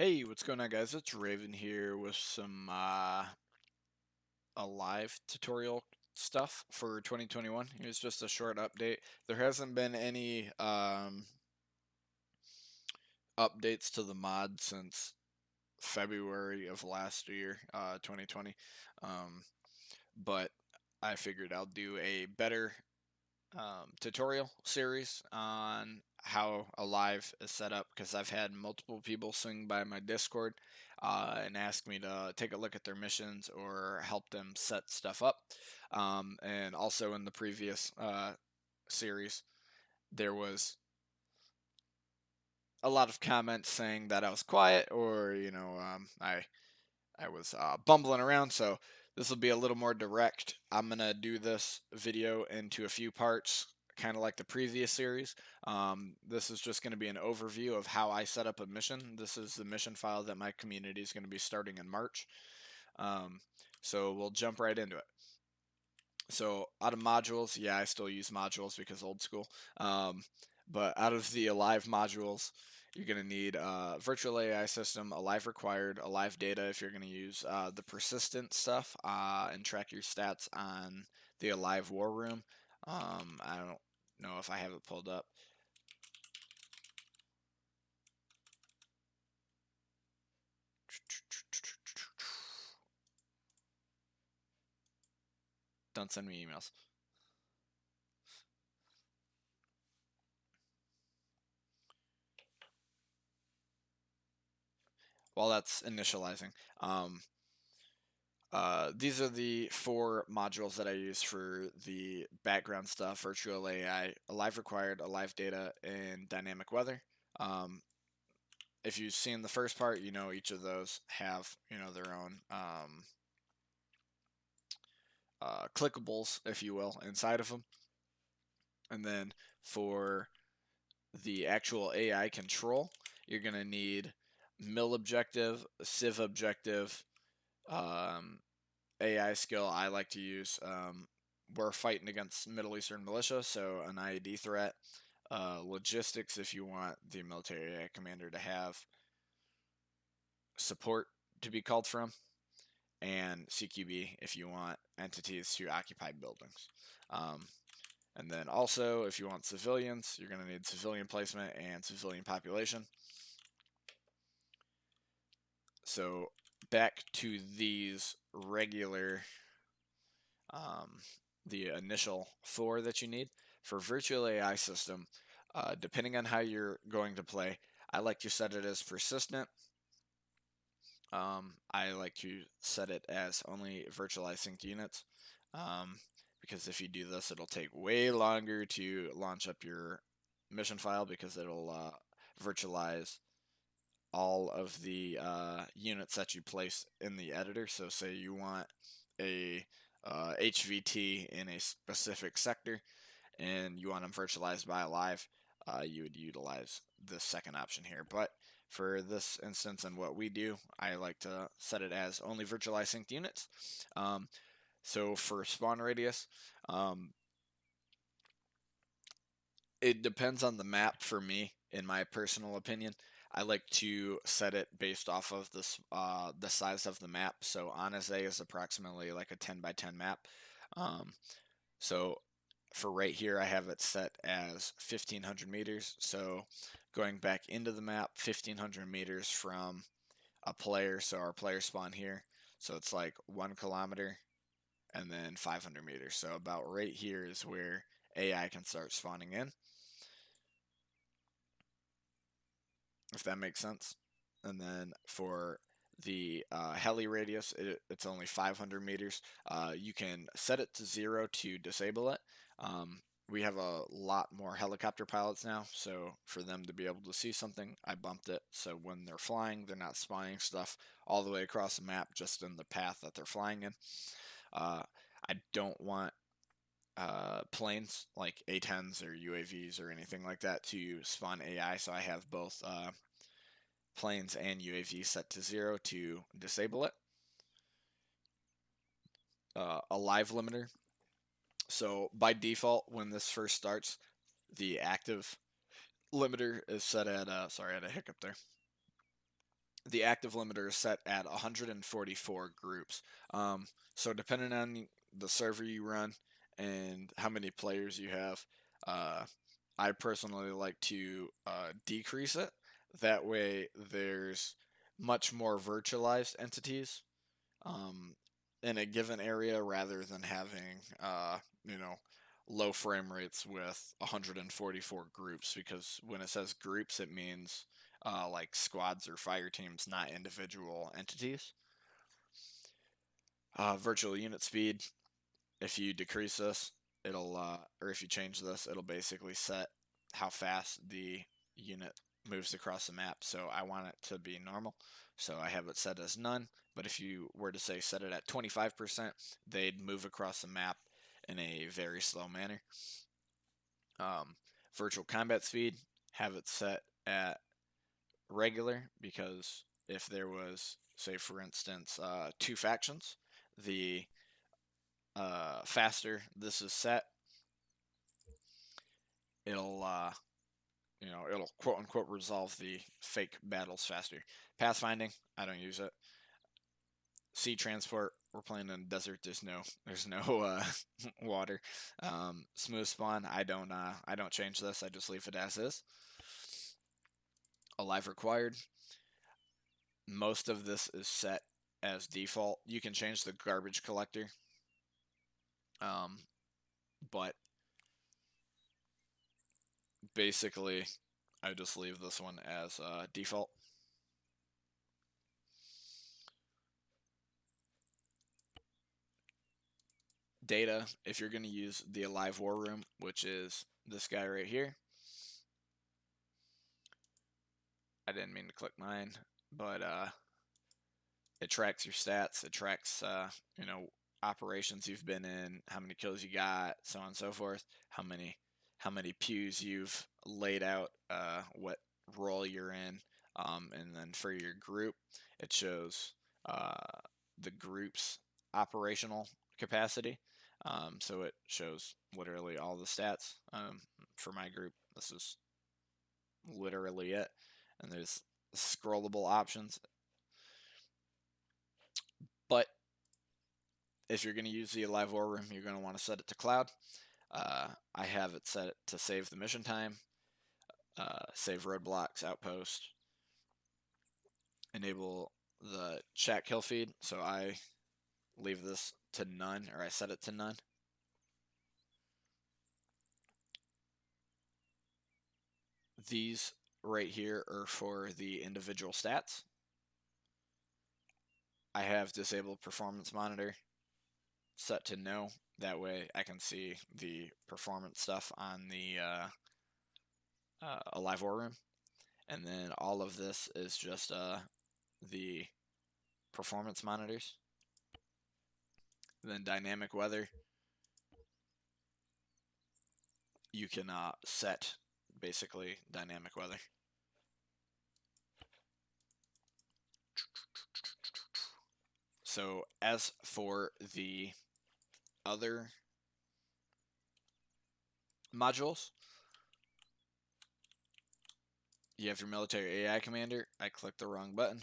Hey, what's going on, guys? It's Raven here with some a live tutorial stuff for 2021. Here's just a short update. There hasn't been any updates to the mod since February of last year, 2020. Um, but I figured I'll do a better tutorial series on how a live is set up because I've had multiple people swing by my Discord and ask me to take a look at their missions or help them set stuff up. And also in the previous series, there was a lot of comments saying that I was quiet or I was bumbling around, so this will be a little more direct. I'm going to do this video into a few parts, kind of like the previous series. This is just going to be an overview of how I set up a mission. This is the mission file that my community is going to be starting in March. So we'll jump right into it. So out of modules, yeah, I still use modules because old school. But out of the Alive modules, you're going to need a virtual AI system, Alive required, Alive data if you're going to use the persistent stuff and track your stats on the Alive war room. I don't know if I have it pulled up. Don't send me emails. While that's initializing. These are the 4 modules that I use for the background stuff: virtual AI, Alive required, Alive data, and dynamic weather. If you've seen the first part, you know each of those have their own clickables, if you will, inside of them. And then for the actual AI control, you're gonna need mil objective, civ objective, AI skill I like to use. We're fighting against Middle Eastern militia, so an IED threat. Logistics, if you want the military AI commander to have support to be called from. And CQB, if you want entities to occupy buildings. And then also, if you want civilians, you're going to need civilian placement and civilian population. So back to these regular the initial 4 that you need. For virtual AI system, depending on how you're going to play, I like to set it as persistent. I like to set it as only virtualized synced units, because if you do this, it'll take way longer to launch up your mission file because it'll virtualize all of the units that you place in the editor. So say you want a HVT in a specific sector and you want them virtualized by Alive, you would utilize the second option here. But for this instance and what we do, I like to set it as only virtualized synced units. So for spawn radius, it depends on the map for me, in my personal opinion. I like to set it based off of this the size of the map. So Anase is approximately like a 10 by 10 map. So for right here, I have it set as 1,500 meters. So going back into the map, 1,500 meters from a player. So our player spawn here. So it's like 1 kilometer and then 500 meters. So about right here is where AI can start spawning in, if that makes sense. And then for the heli radius, it's only 500 meters. You can set it to 0 to disable it. We have a lot more helicopter pilots now, so for them to be able to see something, I bumped it. So when they're flying, they're not spawning stuff all the way across the map, just in the path that they're flying in. I don't want planes like A-10s or UAVs or anything like that to spawn AI, so I have both planes and UAV set to 0 to disable it. A live limiter. So by default, when this first starts, the active limiter is set at, sorry, I had a hiccup there. the active limiter is set at 144 groups. So depending on the server you run and how many players you have, uh, I personally like to decrease it. That way, there's much more virtualized entities um, in a given area rather than having, you know, low frame rates with 144 groups. Because when it says groups, it means like squads or fire teams, not individual entities. Virtual unit speed, if you decrease this, it'll or if you change this, it'll basically set how fast the unit moves across the map. So I want it to be normal, so I have it set as none. But if you were to say set it at 25%, they'd move across the map in a very slow manner. um, Virtual combat speed, have it set at regular, because if there was, say for instance, two factions, the faster this is set, it'll it'll quote unquote resolve the fake battles faster. Pathfinding, I don't use it. Sea transport, we're playing in a desert. There's no water. Smooth spawn, I don't change this. I just leave it as is. Alive required, most of this is set as default. You can change the garbage collector, um, but basically I just leave this one as default. Data, if you're going to use the Alive War Room, which is this guy right here. I didn't mean to click mine, but it tracks your stats. It tracks, operations you've been in, how many kills you got, so on and so forth, how many pews you've laid out, what role you're in, and then for your group, it shows uh, the group's operational capacity. So it shows literally all the stats. For my group, this is literally it. And there's scrollable options. But if you're going to use the Alive War Room, you're going to want to set it to cloud. I have it set to save the mission time, save roadblocks, outpost, enable the chat kill feed. So I leave this to none, or I set it to none. These right here are for the individual stats. I have disabled performance monitor set to no. That way I can see the performance stuff on the Alive War Room. And then all of this is just the performance monitors. Then dynamic weather, you can set basically dynamic weather. So as for the other modules, you have your military AI commander. I clicked the wrong button.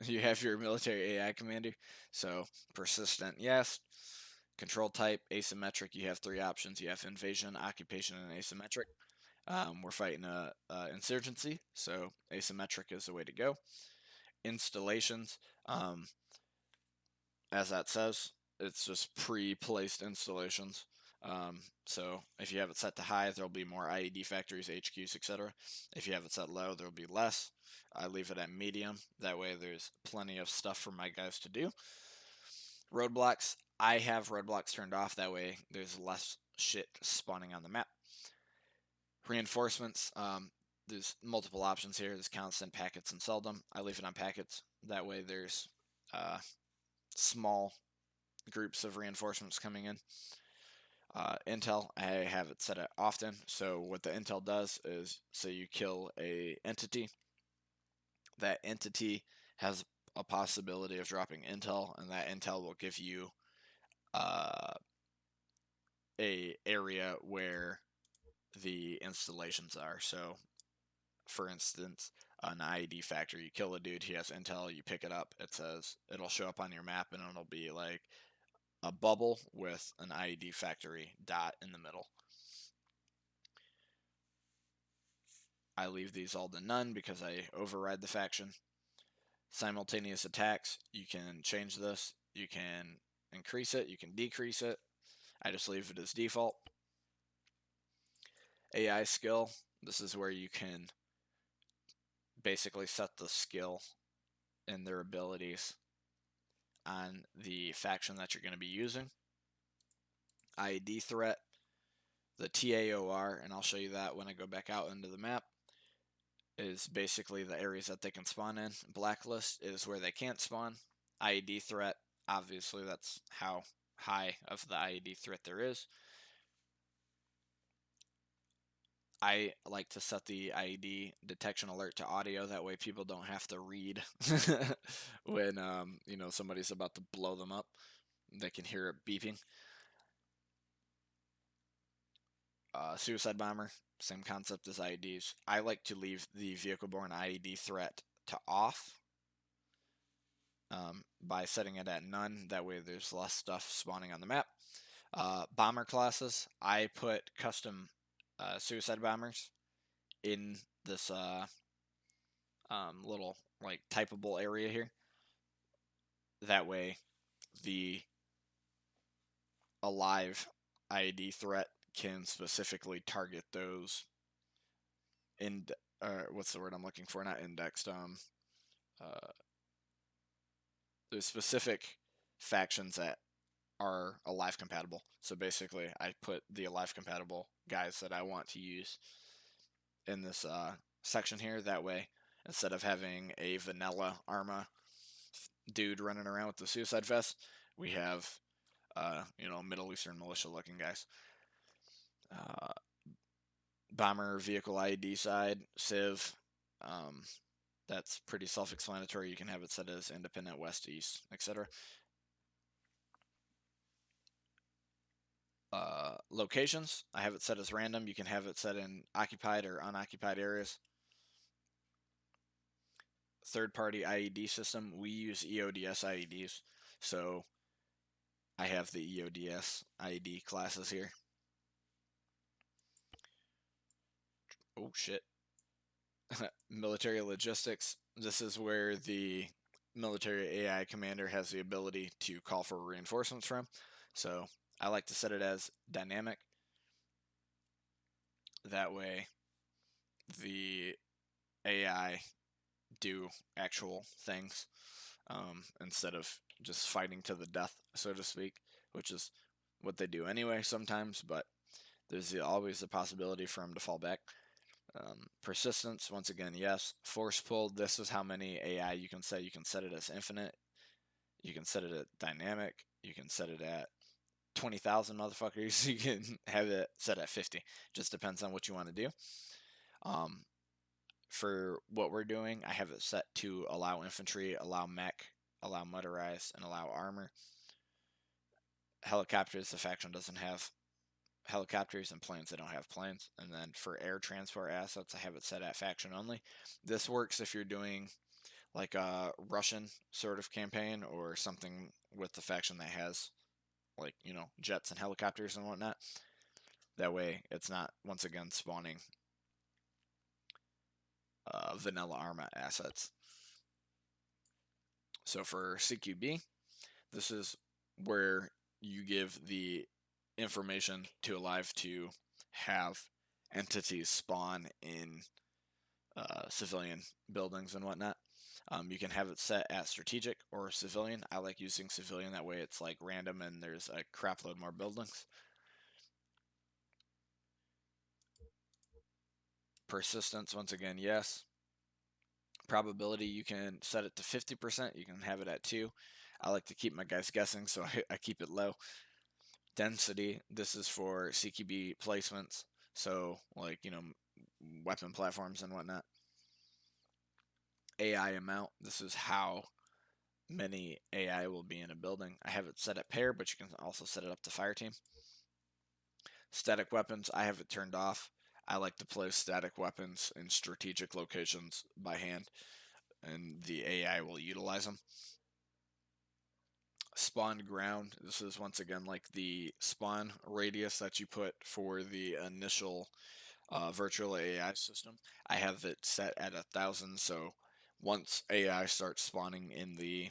You have your military AI commander. So persistent, yes. Control type, asymmetric. You have three options. You have invasion, occupation, and asymmetric. We're fighting a insurgency, so asymmetric is the way to go. Installations, as that says, it's just pre-placed installations. So if you have it set to high, there'll be more IED factories, HQs, etc. If you have it set low, there'll be less. I leave it at medium. That way there's plenty of stuff for my guys to do. Roadblocks, I have roadblocks turned off. That way there's less shit spawning on the map. Reinforcements, there's multiple options here. There's constant, packets, and seldom. I leave it on packets. That way there's small groups of reinforcements coming in. Intel, I have it set at often. So what the intel does is, say you kill a entity, that entity has a possibility of dropping intel, and that intel will give you a area where the installations are. So for instance, an IED factory. You kill a dude, he has intel, you pick it up, it'll show up on your map, and it'll be like a bubble with an IED factory dot in the middle. I leave these all to none because I override the faction. Simultaneous attacks, you can change this, you can increase it, you can decrease it. I just leave it as default. AI skill, this is where you can basically set the skill and their abilities on the faction that you're going to be using. IED threat, the TAOR, and I'll show you that when I go back out into the map, is basically the areas that they can spawn in. Blacklist is where they can't spawn. IED threat, obviously that's how high of the IED threat there is. I like to set the IED detection alert to audio, that way people don't have to read when somebody's about to blow them up. They can hear it beeping. Suicide bomber, same concept as IEDs. I like to leave the vehicle-borne IED threat to off by setting it at none. That way there's less stuff spawning on the map. Bomber classes, I put custom suicide bombers in this little like typable area here. That way the alive IED threat can specifically target those what's the word I'm looking for? Not indexed. There's specific factions that are alive compatible. So basically, I put the alive compatible guys that I want to use in this section here. That way, instead of having a vanilla Arma dude running around with the suicide vest, we have Middle Eastern militia looking guys. Bomber vehicle IED side, Civ. That's pretty self-explanatory. You can have it set as independent, west, east, etc. Locations, I have it set as random. You can have it set in occupied or unoccupied areas. Third-party IED system, we use EODS IEDs. So I have the EODS IED classes here. Oh, shit. Military logistics. This is where the military AI commander has the ability to call for reinforcements from. So I like to set it as dynamic. That way the AI do actual things instead of just fighting to the death, so to speak, which is what they do anyway sometimes, but there's always the possibility for them to fall back. Persistence, once again, yes. Force pull, this is how many AI you can set. You can set it as infinite. You can set it at dynamic. You can set it at 20,000 motherfuckers. You can have it set at 50. Just depends on what you want to do. For what we're doing, I have it set to allow infantry, allow mech, allow motorized, and allow armor. Helicopters, the faction doesn't have helicopters, and planes, they don't have planes. And then for air transport assets, I have it set at faction only. This works if you're doing like a Russian sort of campaign or something with the faction that has like, jets and helicopters and whatnot. That way it's not, once again, spawning vanilla Arma assets. So for CQB, this is where you give the information to Alive to have entities spawn in civilian buildings and whatnot. You can have it set at strategic or civilian. I like using civilian, that way it's like random and there's a crap load more buildings. Persistence, once again, yes. Probability, you can set it to 50%. You can have it at 2. I like to keep my guys guessing, so I keep it low. Density, this is for CQB placements, so like, weapon platforms and whatnot. AI amount, this is how many AI will be in a building. I have it set at pair, but you can also set it up to fire team. Static weapons, I have it turned off. I like to place static weapons in strategic locations by hand, and the AI will utilize them. Spawn ground. This is once again like the spawn radius that you put for the initial virtual AI system. I have it set at 1,000, so once AI starts spawning in the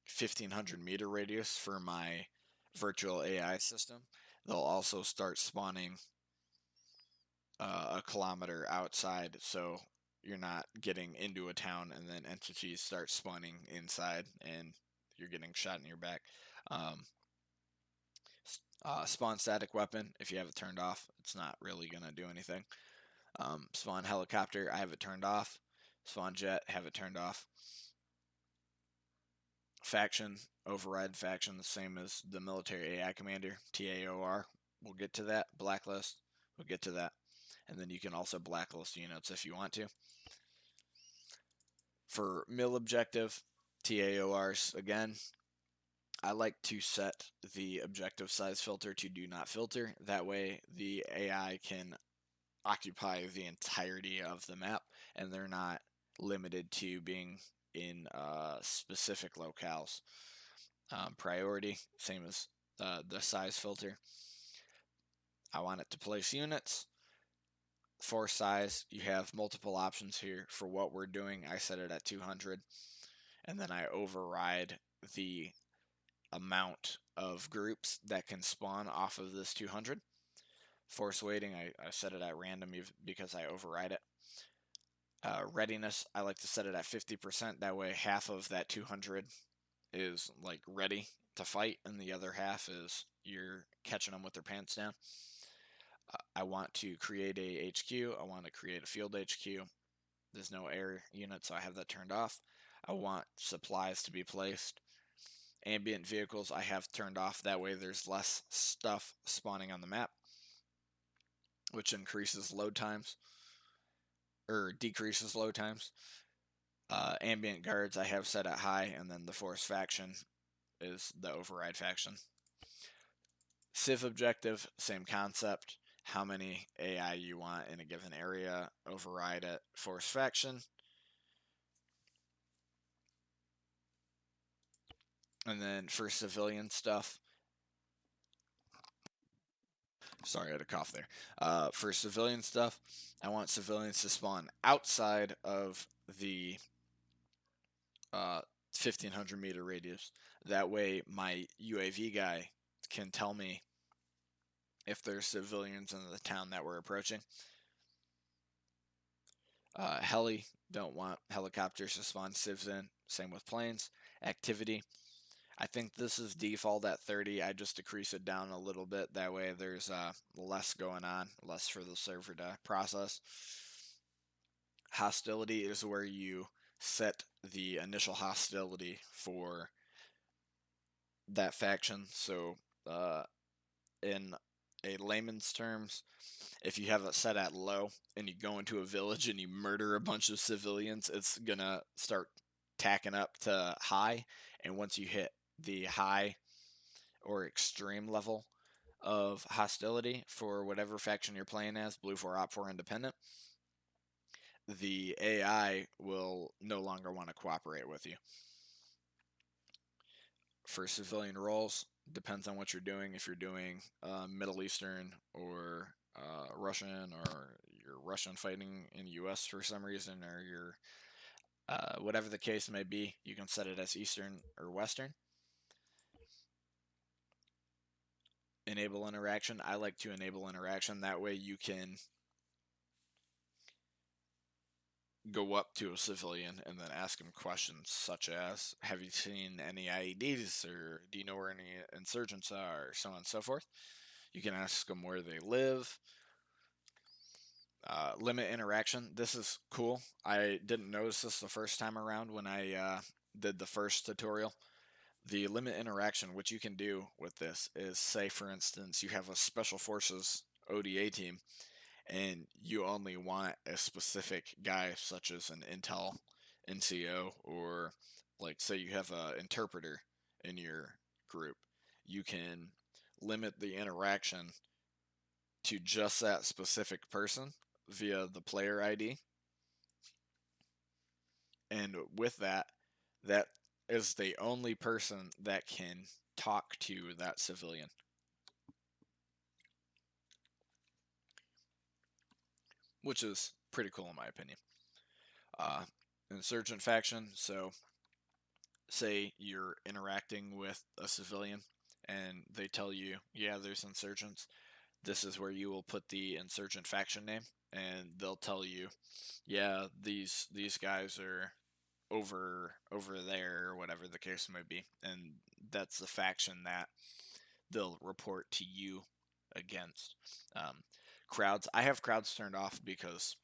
1,500-meter radius for my virtual AI system, they'll also start spawning a kilometer outside, so you're not getting into a town and then entities start spawning inside and you're getting shot in your back. Um, Spawn static weapon, if you have it turned off, it's not really going to do anything. Spawn helicopter, I have it turned off. Spawn jet, have it turned off. Faction, override faction, the same as the military AI commander, TAOR. We'll get to that. Blacklist, we'll get to that. And then you can also blacklist units if you want to. For mil objective, TAORs, again, I like to set the objective size filter to do not filter. That way the AI can occupy the entirety of the map and they're not limited to being in specific locales. Priority, same as the size filter. I want it to place units. For size, you have multiple options here. For what we're doing, I set it at 200, and then I override the amount of groups that can spawn off of this 200. Force weighting, I set it at random because I override it. Readiness, I like to set it at 50%. That way, half of that 200 is like ready to fight, and the other half is you're catching them with their pants down. I want to create a HQ. I want to create a field HQ. There's no air unit, so I have that turned off. I want supplies to be placed. Ambient vehicles I have turned off. That way there's less stuff spawning on the map, which increases load times, or decreases load times. Ambient guards I have set at high, and then the force faction is the override faction. Civ objective, same concept. How many AI you want in a given area, override it. Force faction. And then for civilian stuff, sorry, I had a cough there. For civilian stuff, I want civilians to spawn outside of the 1,500-meter radius. That way, my UAV guy can tell me if there's civilians in the town that we're approaching. Heli, don't want helicopters to spawn civs in. Same with planes. Activity, I think this is default at 30. I just decrease it down a little bit. That way there's less going on, less for the server to process. Hostility is where you set the initial hostility for that faction. So in a layman's terms, if you have it set at low and you go into a village and you murder a bunch of civilians, it's gonna start tacking up to high. And once you hit the high or extreme level of hostility for whatever faction you're playing as, Blue 4, Op 4, Independent, the AI will no longer want to cooperate with you. For civilian roles, depends on what you're doing. If you're doing Middle Eastern or Russian, or you're Russian fighting in the US for some reason, or you're whatever the case may be, you can set it as Eastern or Western. Enable interaction. I like to enable interaction. That way you can go up to a civilian and then ask them questions such as, have you seen any IEDs, or do you know where any insurgents are, or so on and so forth. You can ask them where they live. Limit interaction. This is cool. I didn't notice this the first time around when I did the first tutorial. The limit interaction, what you can do with this is, say for instance you have a special forces ODA team and you only want a specific guy such as an Intel NCO, or like say you have an interpreter in your group, you can limit the interaction to just that specific person via the player ID. And with that, that is the only person that can talk to that civilian. Which is pretty cool in my opinion. Insurgent faction, so say you're interacting with a civilian and they tell you, yeah, there's insurgents, this is where you will put the insurgent faction name, and they'll tell you, yeah, these guys are over there, or whatever the case may be, and that's the faction that they'll report to you against. Crowds, I have crowds turned off because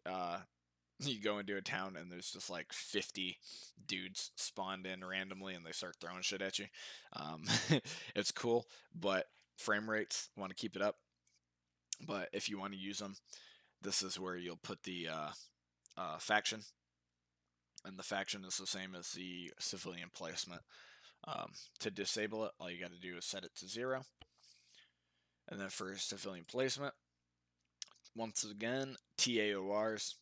uh, you go into a town and there's just like 50 dudes spawned in randomly and they start throwing shit at you. Um, it's cool, but frame rates, want to keep it up. But if you want to use them, this is where you'll put the faction, and the faction is the same as the civilian placement. To disable it, all you got to do is set it to 0. And then for civilian placement, once again, TAORs.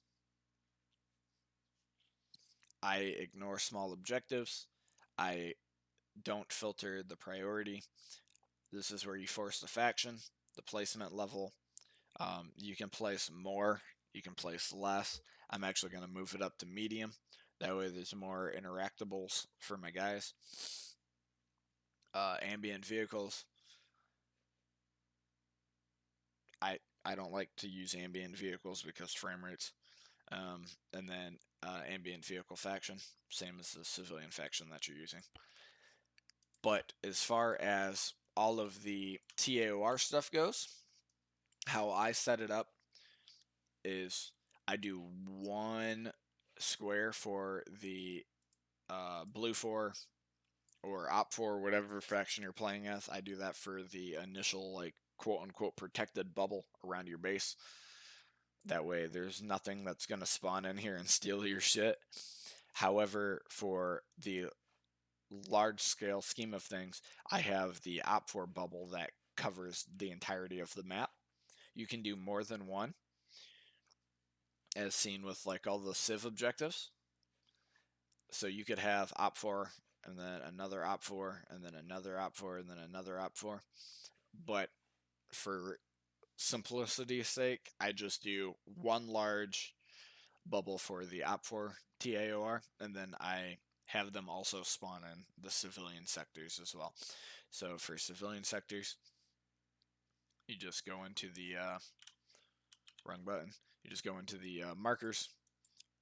I ignore small objectives. I don't filter the priority. This is where you force the faction, the placement level. You can place more, you can place less. I'm actually going to move it up to medium. That way there's more interactables for my guys. Ambient vehicles. I don't like to use ambient vehicles because frame rates. And then ambient vehicle faction, same as the civilian faction that you're using. But as far as all of the TAOR stuff goes, how I set it up is I do 1 square for the blue 4 or op 4, whatever faction you're playing as. I do that for the initial, like, quote unquote protected bubble around your base. That way there's nothing that's going to spawn in here and steal your shit. However, for the large scale scheme of things, I have the op 4 bubble that covers the entirety of the map. You can do more than one, as seen with like all the civ objectives. So you could have op 4 and then another op 4 and then another op 4 and then another op 4. But for simplicity's sake, I just do one large bubble for the op 4 TAOR, and then I have them also spawn in the civilian sectors as well. So for civilian sectors, you just go into the wrong button. You just go into the markers,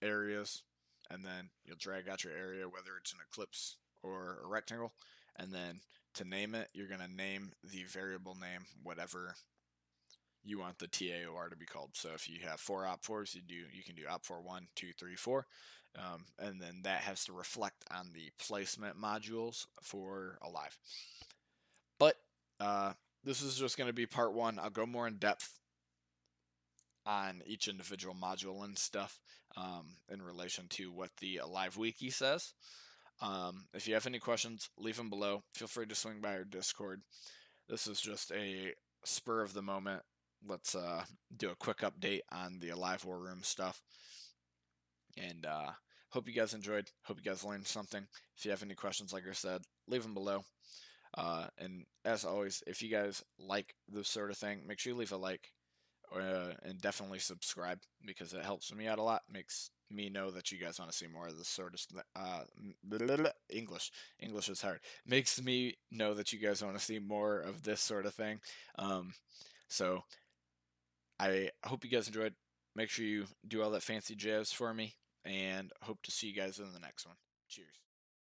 areas, and then you'll drag out your area, whether it's an ellipse or a rectangle, and then to name it, you're going to name the variable name whatever you want the TAOR to be called. So if you have 4 op 4s, you can do op 4 1, 2, 3, 4, and then that has to reflect on the placement modules for Alive. But this is just going to be part 1. I'll go more in depth on each individual module and stuff in relation to what the Alive Wiki says. If you have any questions, leave them below. Feel free to swing by our Discord. This is just a spur of the moment. Let's do a quick update on the Alive War Room stuff. And hope you guys enjoyed. Hope you guys learned something. If you have any questions, like I said, leave them below. And as always, if you guys like this sort of thing, make sure you leave a like. And definitely subscribe, because it helps me out a lot. Makes me know that you guys want to see more of this sort of English is hard. Makes me know that you guys want to see more of this sort of thing. So I hope you guys enjoyed. Make sure you do all that fancy jazz for me, and hope to see you guys in the next one. Cheers.